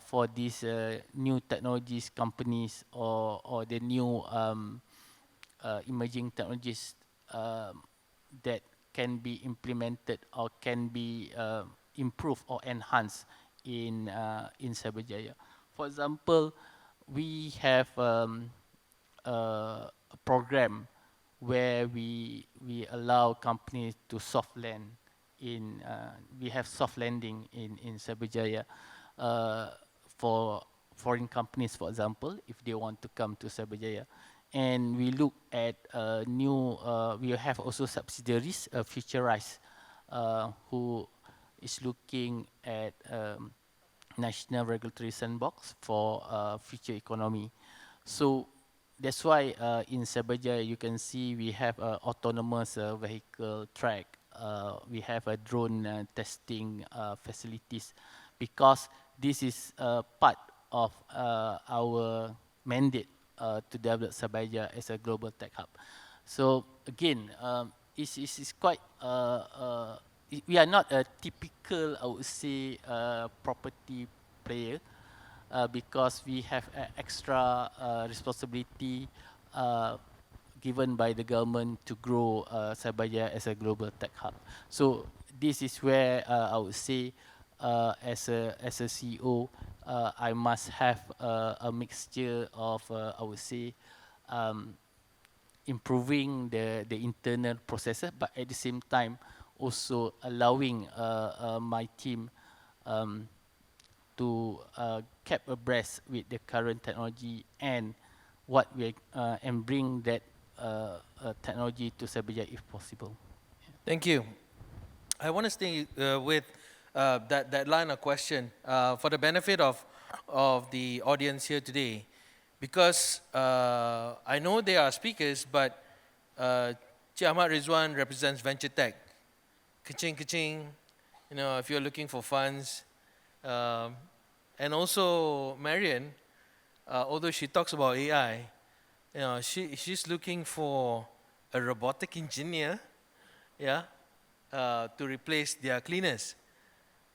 for these new technologies companies or the new emerging technologies that can be implemented or can be improved or enhanced in Cyberjaya. For example, we have a program where we allow companies to soft land in, we have soft landing in Cyberjaya for foreign companies, for example, if they want to come to Cyberjaya. And we look at new, we have also subsidiaries, Futurize, who is looking at national regulatory sandbox for future economy. So that's why in Cyberjaya you can see we have autonomous vehicle track, we have a drone testing facilities, because this is part of our mandate to develop Cyberjaya as a global tech hub. So again, it's quite, we are not a typical, I would say, property player, because we have extra responsibility given by the government to grow Cyberjaya as a global tech hub. So this is where I would say, as a CEO, I must have a mixture of, I would say, improving the internal processes, but at the same time also allowing my team to keep abreast with the current technology and what we and bring that technology to Cyberjaya if possible. Thank you. I want to stay with that line of question for the benefit of the audience here today, because I know they are speakers, but Cik Ahmad Rizwan represents venture tech. Kaching, kaching, you know, if you're looking for funds. And also Marian, although she talks about AI, you know, she's looking for a robotic engineer, yeah, to replace their cleaners.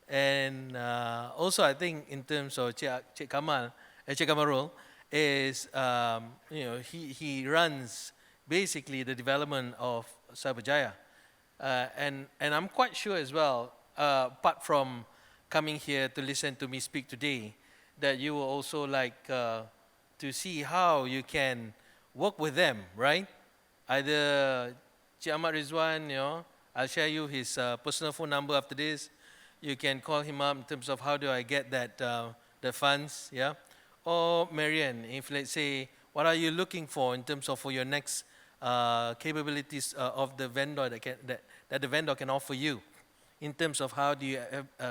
And also, I think in terms of Cik Kamarul, is he runs basically the development of Cyberjaya, and I'm quite sure as well, apart from coming here to listen to me speak today, that you will also like to see how you can work with them, right? Either Cik Ahmad Rizwan, I'll share you his personal phone number after this. You can call him up in terms of how do I get that the funds, yeah? Or Marian, if let's say, what are you looking for in terms of for your next capabilities of the vendor that the vendor can offer you, in terms of how do you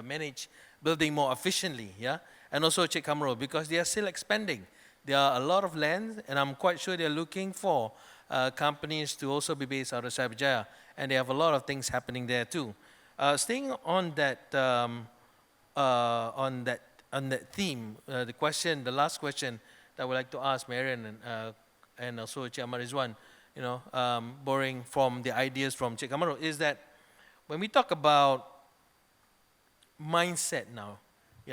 manage building more efficiently, yeah? And also Cik Kamarul, because they are still expanding. There are a lot of land, and I'm quite sure they're looking for companies to also be based out of Cyberjaya, and they have a lot of things happening there too. Staying on that theme, the last question that I would like to ask Marian and also Cik Ahmad Rizwan, borrowing from the ideas from Cik Kamarul, is that when we talk about mindset now,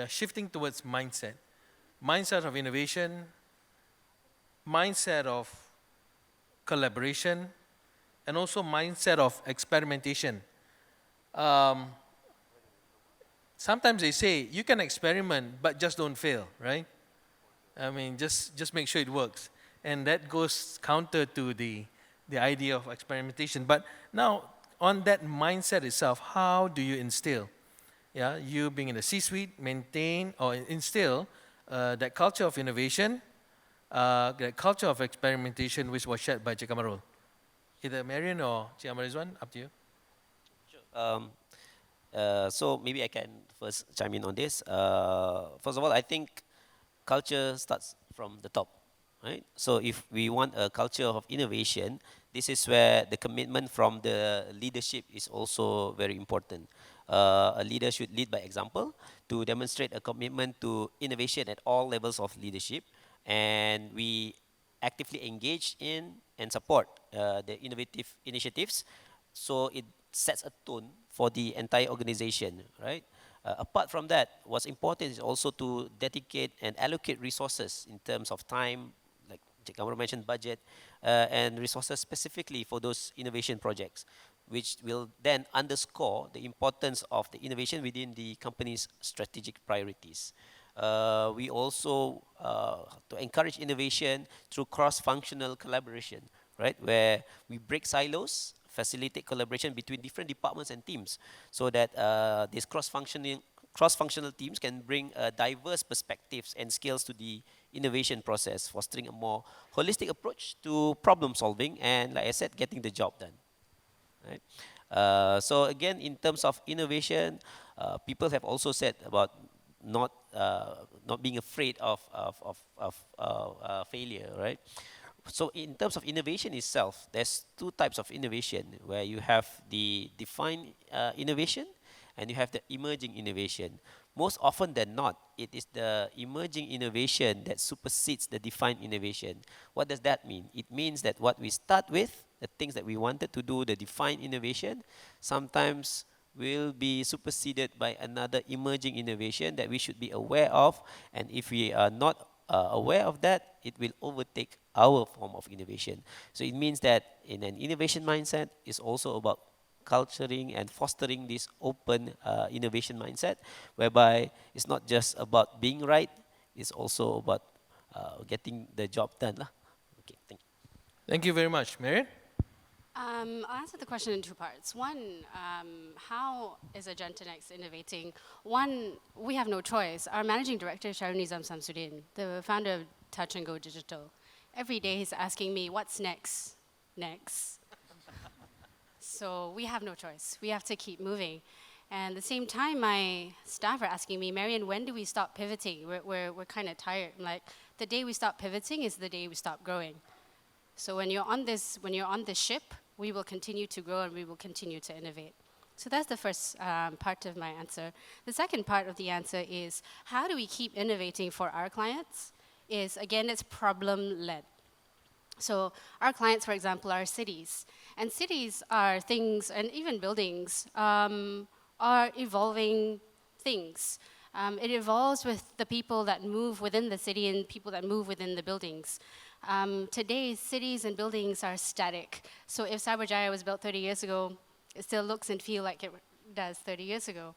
shifting towards mindset of innovation, mindset of collaboration, and also mindset of experimentation. Sometimes they say you can experiment, but just don't fail, right? I mean, just make sure it works, and that goes counter to the idea of experimentation. But now, on that mindset itself, how do you instill, you being in the C-suite, maintain or instill that culture of innovation, that culture of experimentation, which was shared by Cik Kamarul? Either Marian or Cik Ahmad Rizwan, up to you. So maybe I can first chime in on this. First of all, I think culture starts from the top, right? So if we want a culture of innovation, this is where the commitment from the leadership is also very important. A leader should lead by example to demonstrate a commitment to innovation at all levels of leadership, and we actively engage in and support the innovative initiatives, so it sets a tone for the entire organization, right? Apart from that, what's important is also to dedicate and allocate resources in terms of time, like Cik Kamarul mentioned, budget, and resources specifically for those innovation projects, which will then underscore the importance of the innovation within the company's strategic priorities. We also, to encourage innovation through cross-functional collaboration, right, where we break silos, facilitate collaboration between different departments and teams, so that these cross-functional teams can bring diverse perspectives and skills to the innovation process, fostering a more holistic approach to problem solving and, like I said, getting the job done. Right? So again, in terms of innovation, people have also said about not being afraid of failure, right? So in terms of innovation itself, there's two types of innovation, where you have the defined innovation and you have the emerging innovation. Most often than not, it is the emerging innovation that supersedes the defined innovation. What does that mean? It means that what we start with, the things that we wanted to do, the defined innovation, sometimes will be superseded by another emerging innovation that we should be aware of. And if we are not aware of that, it will overtake our form of innovation. So it means that in an innovation mindset, it's also about culturing and fostering this open innovation mindset, whereby it's not just about being right, it's also about getting the job done. Okay, thank you. Thank you very much. Marian? I'll answer the question in two parts. One, how is Agentinex innovating? One, we have no choice. Our managing director, Sharon Nizam Samsudin, the founder of Touch and Go Digital, every day he's asking me, what's next? Next. So we have no choice. We have to keep moving. And at the same time, my staff are asking me, Marian, when do we stop pivoting? We're kind of tired. I'm like, the day we stop pivoting is the day we stop growing. So when you're on this ship, we will continue to grow and we will continue to innovate. So that's the first part of my answer. The second part of the answer is, how do we keep innovating for our clients? Again, it's problem-led. So our clients, for example, are cities. And cities are things, and even buildings are evolving things. It evolves with the people that move within the city and people that move within the buildings. Today, cities and buildings are static. So if Cyberjaya was built 30 years ago, it still looks and feels like it does 30 years ago.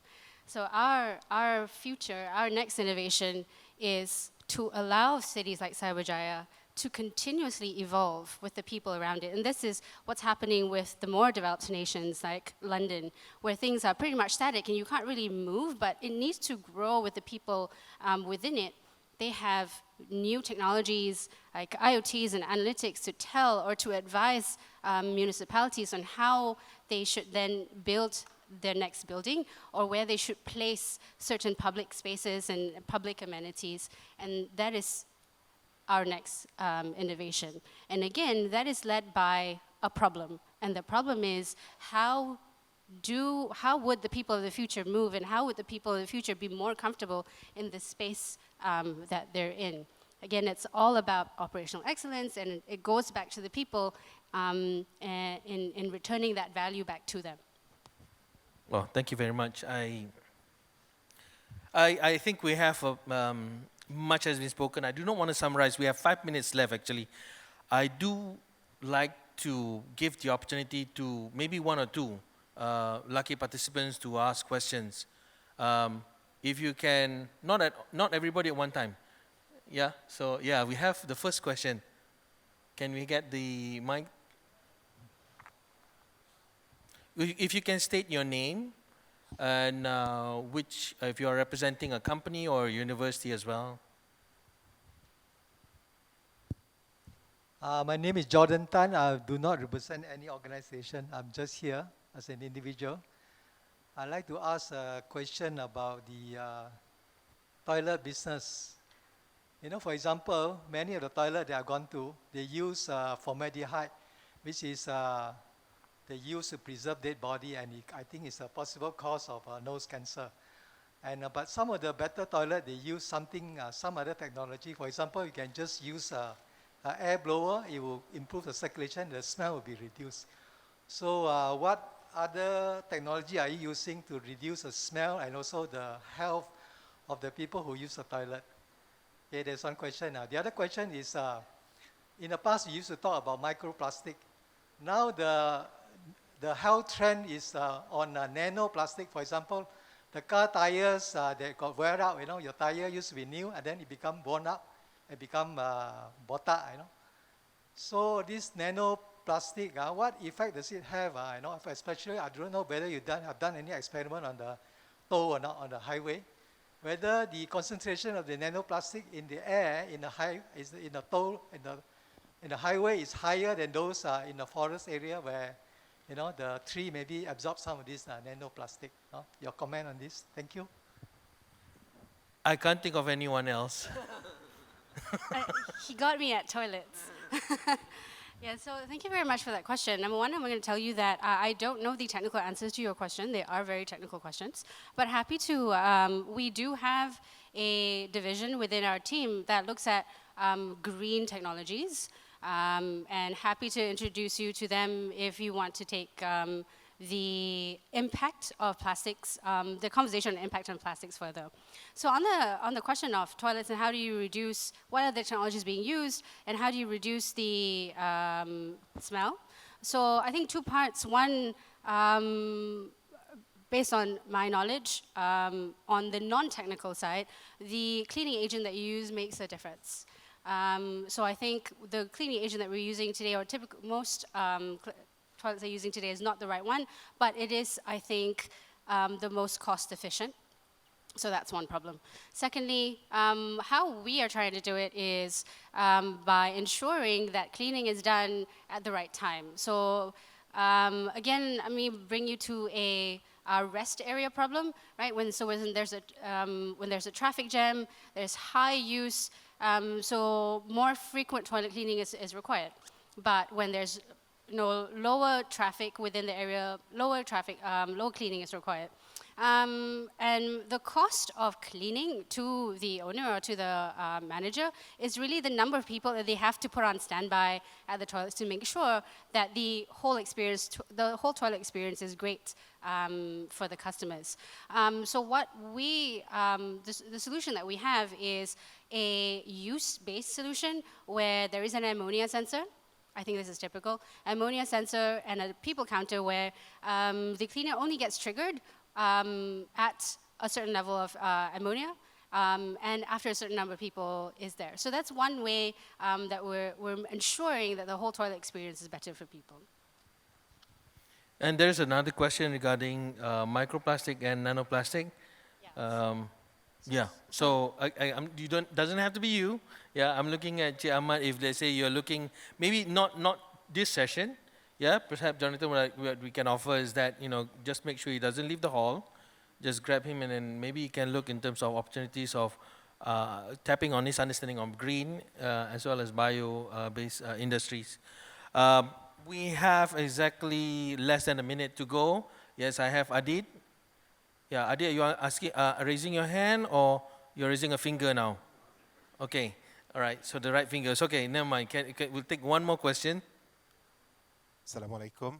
So our future, our next innovation is to allow cities like Cyberjaya to continuously evolve with the people around it. And this is what's happening with the more developed nations like London, where things are pretty much static and you can't really move, but it needs to grow with the people within it. They have new technologies like IoTs and analytics to tell or to advise municipalities on how they should then build their next building or where they should place certain public spaces and public amenities. And that is our next innovation. And again, that is led by a problem. And the problem is how would the people of the future move and how would the people of the future be more comfortable in the space that they're in? Again, it's all about operational excellence and it goes back to the people in returning that value back to them. Well, thank you very much. I think we have much has been spoken. I do not want to summarize. We have 5 minutes left, actually. I do like to give the opportunity to maybe one or two lucky participants to ask questions. If you can, not everybody at one time. Yeah, so yeah, we have the first question. Can we get the mic? If you can state your name and if you are representing a company or a university as well. My name is Jordan Tan. I do not represent any organization. I'm just here as an individual. I'd like to ask a question about the toilet business. You know, for example, many of the toilets that I've gone to, they use formaldehyde, which is they use to preserve dead body, and I think it's a possible cause of nose cancer. And but some of the better toilet, they use something, some other technology. For example, you can just use an air blower. It will improve the circulation. The smell will be reduced. So, what other technology are you using to reduce the smell and also the health of the people who use the toilet? Okay, there's one question now. The other question is, in the past, we used to talk about microplastic. Now the health trend is on nanoplastic. For example, the car tires that got wear out, you know, your tire used to be new and then it become worn up, it become botak, you know. So this nanoplastic, what effect does it have? You know, especially I don't know whether have done any experiment on the toll or not on the highway, whether the concentration of the nanoplastic in the air in the toll in the highway is higher than those in the forest area where, you know, the tree maybe absorb some of this nanoplastic. Your comment on this? Thank you. I can't think of anyone else. He got me at toilets. Yeah, so thank you very much for that question. Number one, I'm going to tell you that I don't know the technical answers to your question. They are very technical questions. But happy to, we do have a division within our team that looks at green technologies. And happy to introduce you to them if you want to take the impact of plastics, the conversation on impact on plastics further. So on the question of toilets and how do you reduce, what are the technologies being used, and how do you reduce the smell? So I think two parts. One, based on my knowledge, on the non-technical side, the cleaning agent that you use makes a difference. So I think the cleaning agent that we're using today, or most toilets are using today, is not the right one, but it is, I think, the most cost efficient. So that's one problem. Secondly, how we are trying to do it is by ensuring that cleaning is done at the right time. So again, let me bring you to a rest area problem, right? When there's a traffic jam, there's high use. So more frequent toilet cleaning is required. But when there's lower traffic within the area, low cleaning is required. And the cost of cleaning to the owner or to the manager is really the number of people that they have to put on standby at the toilets to make sure that the whole experience, the whole toilet experience is great for the customers. So what we, the solution that we have is a use-based solution where there is an ammonia sensor. I think this is typical. Ammonia sensor and a people counter where the cleaner only gets triggered at a certain level of ammonia, and after a certain number of people is there. So that's one way that we're ensuring that the whole toilet experience is better for people. And there's another question regarding microplastic and nanoplastic. Yeah. So you don't doesn't have to be you. Yeah, I'm looking at Cik Ahmad. If let's say you're looking, maybe not this session. Yeah, perhaps Jonathan, what we can offer is that just make sure he doesn't leave the hall. Just grab him and then maybe he can look in terms of opportunities of tapping on his understanding of green as well as bio-based industries. We have exactly less than a minute to go. Yes, I have Adit. Yeah, Adit, you are asking, raising your hand or you're raising a finger now? Okay, all right, so the right fingers. Okay, never mind. We'll take one more question. Assalamualaikum,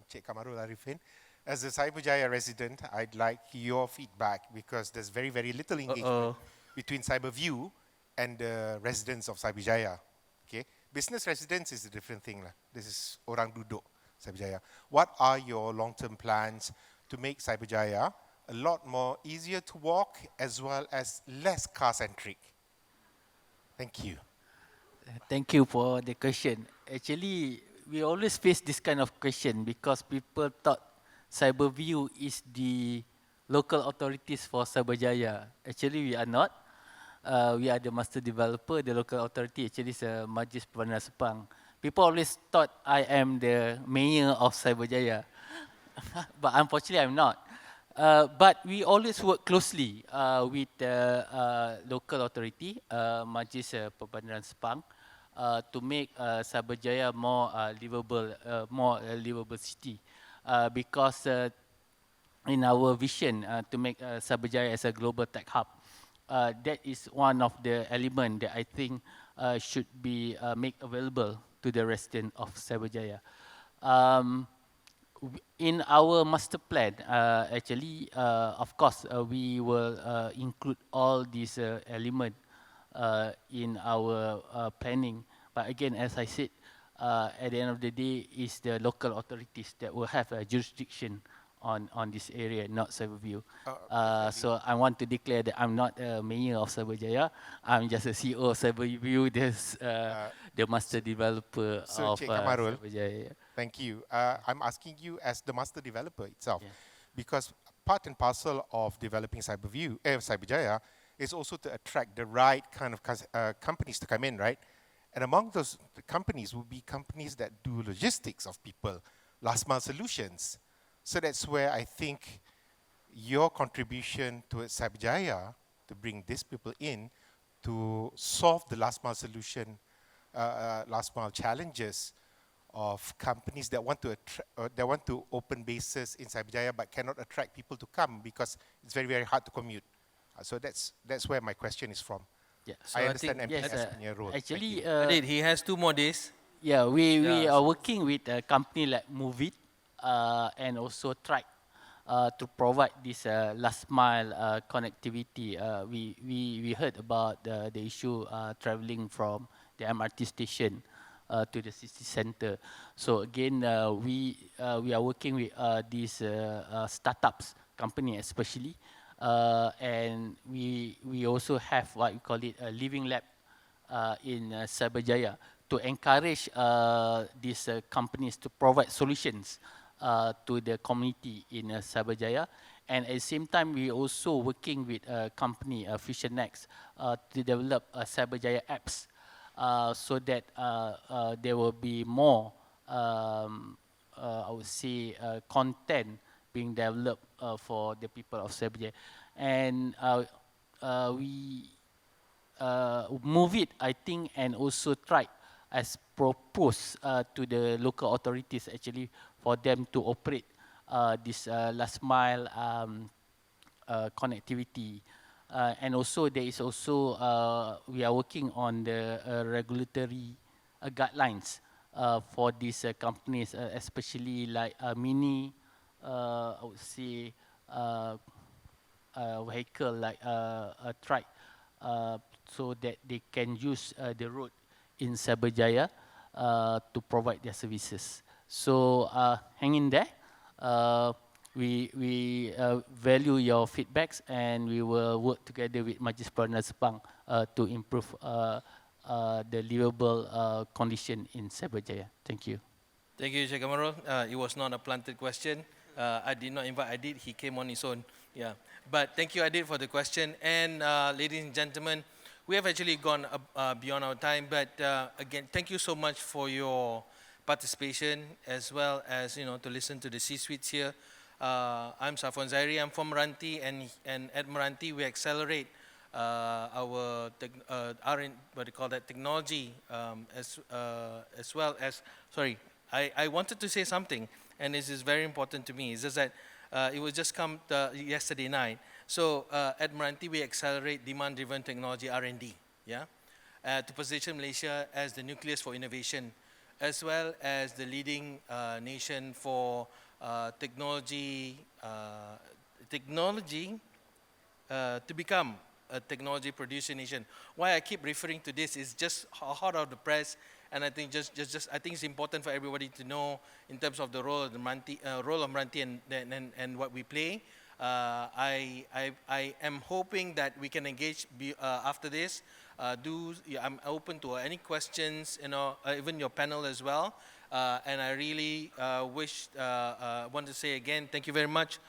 Cik Kamarul Arifin. As a Cyberjaya resident, I'd like your feedback because there's very, very little engagement between Cyberview and the residents of Cyberjaya. Okay, business residents is a different thing. This is orang duduk Cyberjaya. What are your long-term plans to make Cyberjaya a lot more easier to walk as well as less car-centric? Thank you. Thank you for the question. Actually, we always face this kind of question because people thought Cyberview is the local authorities for Cyberjaya. Actually, we are not. We are the master developer. The local authority actually is Majlis Perbandaran Sepang. People always thought I am the mayor of Cyberjaya, but unfortunately I'm not. But we always work closely with the local authority, Majlis Perbandaran Sepang, to make Cyberjaya more livable city. Because in our vision to make Cyberjaya as a global tech hub, that is one of the elements that I think should be made available to the resident of Cyberjaya. In our master plan, actually, of course, we will include all these elements in our planning. But again, as I said, at the end of the day, it's the local authorities that will have a jurisdiction on this area, not Cyberview. So I want to declare that I'm not a mayor of Cyberjaya. I'm just a CEO of Cyberview, the master developer of Cyberjaya. Thank you. I'm asking you as the master developer itself, because part and parcel of developing Cyberjaya is also to attract the right kind of companies to come in, right? And among those companies will be companies that do logistics of people, last mile solutions. So that's where I think your contribution towards Cyberjaya to bring these people in to solve the last mile solution, last mile challenges of companies that want to open bases in Cyberjaya but cannot attract people to come because it's very, very hard to commute. So that's where my question is from. Yeah. So I understand MPS in your role. Actually, he has 2 more days. Yeah, we are working with a company like Moveit and also Trike to provide this last mile connectivity. We heard about the issue traveling from the MRT station to the city center. So again, we are working with these startups company especially, and we also have what we call it a living lab in Cyberjaya to encourage these companies to provide solutions to the community in Cyberjaya. And at the same time, we also working with a company, FusionX, to develop Cyberjaya apps so that there will be more, I would say, content being developed for the people of Cyberjaya. And we Moveit, I think, and also Trike as proposed to the local authorities actually for them to operate this last mile connectivity. And also there is also, we are working on the regulatory guidelines for these companies, especially like Mini, I would say, vehicle like a truck, so that they can use the road in Cyberjaya to provide their services. So hang in there. We value your feedbacks, and we will work together with Majlis Peranakan Sepang to improve the livable condition in Cyberjaya. Thank you. Thank you, Sheikh Kamarul. It was not a planted question. I did not invite Adit. He came on his own. Yeah. But thank you, Adit, for the question. And ladies and gentlemen, we have actually gone beyond our time. But again, thank you so much for your participation, as well as to listen to the C-suites here. I'm Safwan Zairi. I'm from Meranti, and at Meranti we accelerate our technology as well as. Sorry, I wanted to say something, and this is very important to me. It's just that it was just come yesterday night. So at Meranti we accelerate demand-driven technology R&D, yeah, to position Malaysia as the nucleus for innovation, as well as the leading nation for technology to become a technology producing nation. Why I keep referring to this is just hot out of the press, and I think I think it's important for everybody to know in terms of the role of the Meranti and what we play. I am hoping that we can engage after this. I'm open to any questions, even your panel as well. And I really want to say again, thank you very much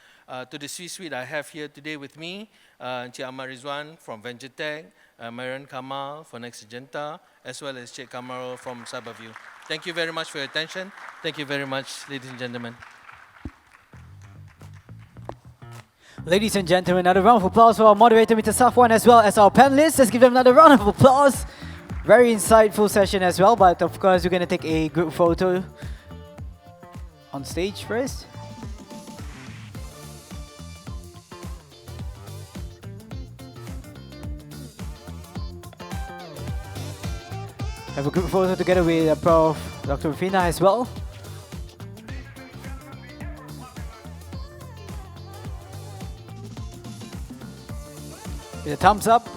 to the C-suite I have here today with me, Encik Ahmad Rizwan from VentureTech, Myron Kamal from Nextagenta, as well as Sheikh Kamarul from Cyberview. Thank you very much for your attention. Thank you very much, ladies and gentlemen. Ladies and gentlemen, another round of applause for our moderator, Mr. Safwan, as well as our panelists. Let's give them another round of applause. Very insightful session as well, but of course, we're going to take a group photo on stage first. Have a group photo together with Prof. Dr. Rufina as well. With a thumbs up.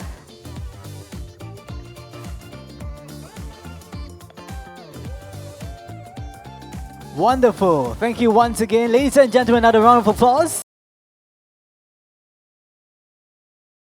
Wonderful. Thank you once again. Ladies and gentlemen, another round of applause.